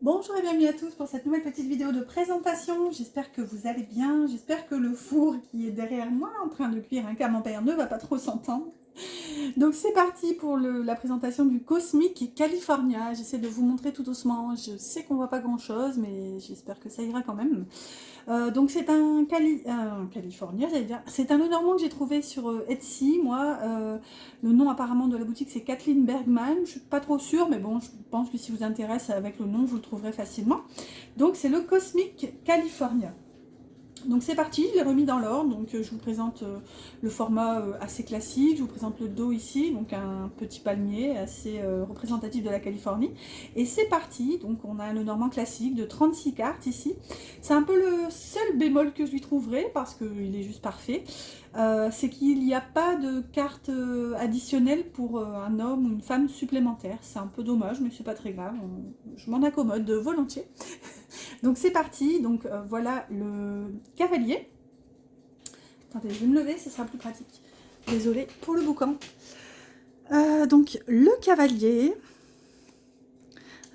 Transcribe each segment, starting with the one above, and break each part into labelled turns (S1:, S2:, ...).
S1: Bonjour et bienvenue à tous pour cette nouvelle petite vidéo de présentation. J'espère que vous allez bien, j'espère que le four qui est derrière moi en train de cuire un camembert ne va pas trop s'entendre. Donc c'est parti pour la présentation du Cosmic California. J'essaie de vous montrer tout doucement, je sais qu'on voit pas grand chose mais j'espère que ça ira quand même. Donc c'est un California, j'allais dire. C'est un Lenormand que j'ai trouvé sur Etsy, moi. Le nom apparemment de la boutique c'est Kathleen Bergman. Je suis pas trop sûre, mais bon, je pense que si vous intéresse avec le nom, vous le trouverez facilement. Donc c'est le Cosmic California. Donc c'est parti, je l'ai remis dans l'ordre, donc je vous présente le format assez classique, je vous présente le dos ici, donc un petit palmier assez représentatif de la Californie. Et c'est parti, donc on a un Lenormand classique de 36 cartes ici. C'est un peu le seul bémol que je lui trouverai, parce qu'il est juste parfait. C'est qu'il n'y a pas de carte additionnelle pour un homme ou une femme supplémentaire. C'est un peu dommage, mais c'est pas très grave, je m'en accommode volontiers. Donc c'est parti, donc voilà le cavalier. Attendez, je vais me lever, ce sera plus pratique. Désolée pour le boucan. Donc le cavalier.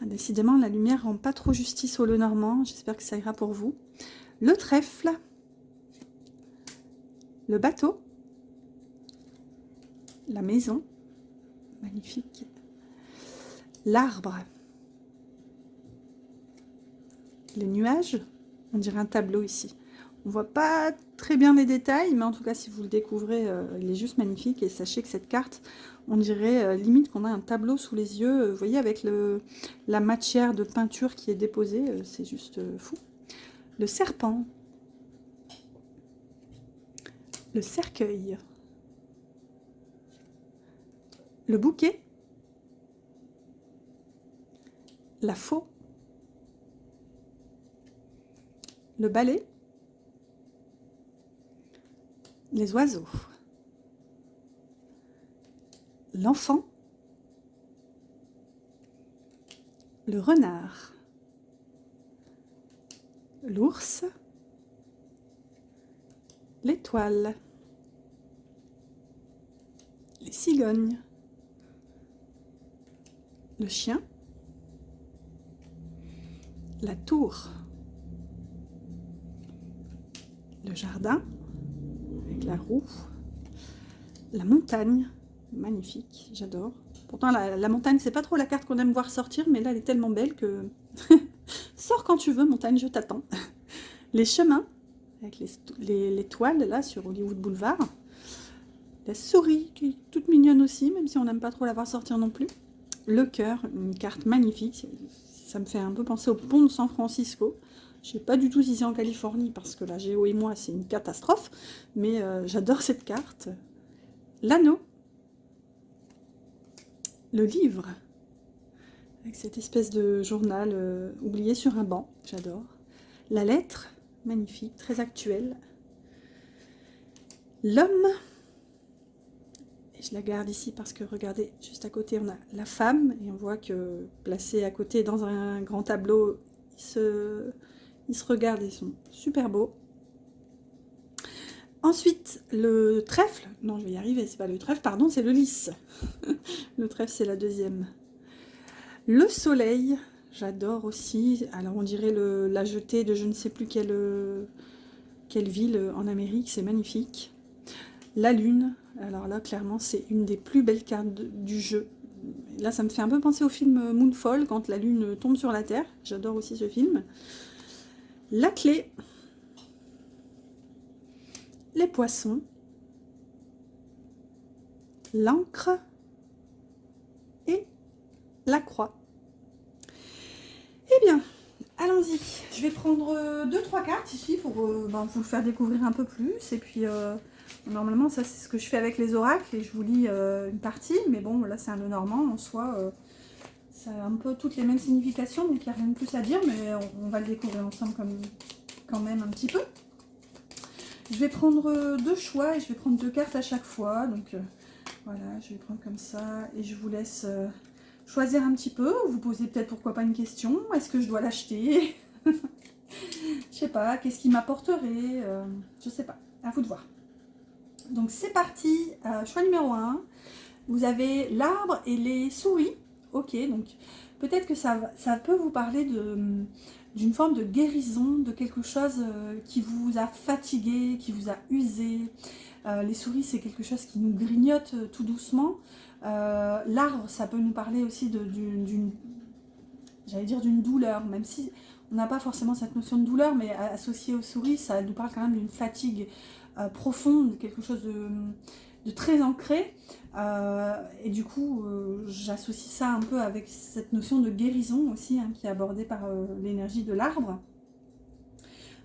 S1: Ah, décidément, la lumière rend pas trop justice au Lenormand, j'espère que ça ira pour vous. Le trèfle. Le bateau. La maison. Magnifique. L'arbre. Les nuages. On dirait un tableau ici. On voit pas très bien les détails, mais en tout cas, si vous le découvrez, il est juste magnifique. Et sachez que cette carte, on dirait limite qu'on a un tableau sous les yeux. Vous voyez, avec la matière de peinture qui est déposée, c'est juste fou. Le serpent. Le cercueil. Le bouquet. La faux. Le balai. Les oiseaux. L'enfant. Le renard. L'ours. L'étoile. Les cigognes. Le chien. La tour. Le jardin, avec la roue. La montagne, magnifique, j'adore. Pourtant, la montagne, c'est pas trop la carte qu'on aime voir sortir, mais là, elle est tellement belle que... Sors quand tu veux, montagne, je t'attends. Les chemins, avec les toiles, là, sur Hollywood Boulevard. La souris, qui est toute mignonne aussi, même si on n'aime pas trop la voir sortir non plus. Le cœur, une carte magnifique. Ça me fait un peu penser au pont de San Francisco. Je ne sais pas du tout si c'est en Californie, parce que la géo et moi, c'est une catastrophe. Mais j'adore cette carte. L'anneau. Le livre. Avec cette espèce de journal oublié sur un banc. J'adore. La lettre. Magnifique, très actuelle. L'homme. Et je la garde ici parce que, regardez, juste à côté, on a la femme. Et on voit que, placés à côté dans un grand tableau, ils se regardent, ils sont super beaux. Ensuite, le trèfle. Non, je vais y arriver, c'est pas le trèfle, pardon, c'est le lys. Le trèfle, c'est la deuxième. Le soleil, j'adore aussi. Alors, on dirait la jetée de je ne sais plus quelle ville en Amérique, c'est magnifique. La lune, alors là, clairement, c'est une des plus belles cartes du jeu. Là, ça me fait un peu penser au film Moonfall, quand la lune tombe sur la Terre. J'adore aussi ce film. La clé. Les poissons. L'encre. Et la croix. Eh bien, allons-y. Je vais prendre 2-3 cartes ici pour vous le faire découvrir un peu plus. Et puis, normalement, ça, c'est ce que je fais avec les oracles. Et je vous lis une partie. Mais bon, là, c'est un Lenormand. En soi, ça a un peu toutes les mêmes significations. Donc, il n'y a rien de plus à dire. Mais on va le découvrir ensemble quand même un petit peu. Je vais prendre 2 choix. Et je vais prendre 2 cartes à chaque fois. Donc, voilà, je vais prendre comme ça. Et je vous laisse... choisir un petit peu, vous posez peut-être pourquoi pas une question, est-ce que je dois l'acheter? Je sais pas, qu'est-ce qui m'apporterait? Je sais pas, à vous de voir. Donc c'est parti, choix numéro 1, vous avez l'arbre et les souris, ok, donc peut-être que ça peut vous parler d'une forme de guérison, de quelque chose qui vous a fatigué, qui vous a usé. Les souris, c'est quelque chose qui nous grignote tout doucement. L'arbre, ça peut nous parler aussi j'allais dire d'une douleur, même si on n'a pas forcément cette notion de douleur, mais associée aux souris, ça nous parle quand même d'une fatigue profonde, quelque chose de très ancré. Et du coup, j'associe ça un peu avec cette notion de guérison aussi, hein, qui est abordée par l'énergie de l'arbre.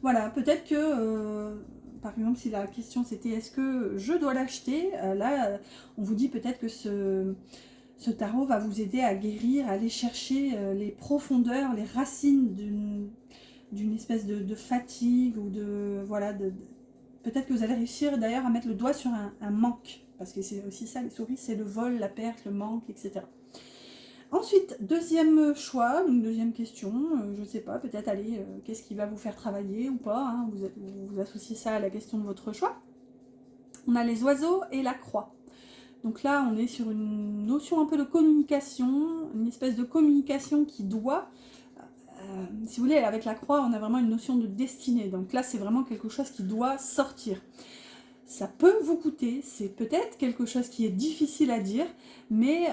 S1: Voilà, peut-être que, par exemple, si la question c'était est-ce que je dois l'acheter, là, on vous dit peut-être que ce tarot va vous aider à guérir, à aller chercher les profondeurs, les racines d'une espèce de fatigue ou de... Voilà, peut-être que vous allez réussir d'ailleurs à mettre le doigt sur un manque, parce que c'est aussi ça les souris, c'est le vol, la perte, le manque, etc. Ensuite, deuxième choix, donc deuxième question, je ne sais pas, peut-être allez, qu'est-ce qui va vous faire travailler ou pas, hein, vous associez ça à la question de votre choix. On a les oiseaux et la croix. Donc là, on est sur une notion un peu de communication, une espèce de communication qui doit, si vous voulez, avec la croix, on a vraiment une notion de destinée. Donc là, c'est vraiment quelque chose qui doit sortir. Ça peut vous coûter, c'est peut-être quelque chose qui est difficile à dire, mais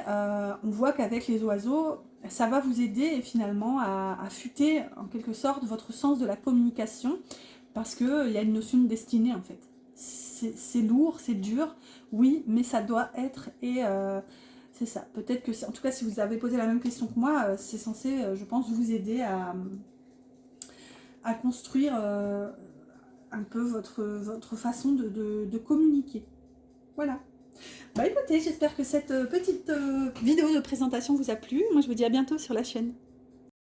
S1: on voit qu'avec les oiseaux, ça va vous aider finalement à affûter en quelque sorte votre sens de la communication, parce qu'il y a une notion de destinée en fait. C'est lourd, c'est dur, oui, mais ça doit être, et c'est ça. Peut-être que, en tout cas, si vous avez posé la même question que moi, c'est censé, je pense, vous aider à construire un peu votre façon de communiquer. Voilà. Bah écoutez, j'espère que cette petite vidéo de présentation vous a plu. Moi, je vous dis à bientôt sur la chaîne.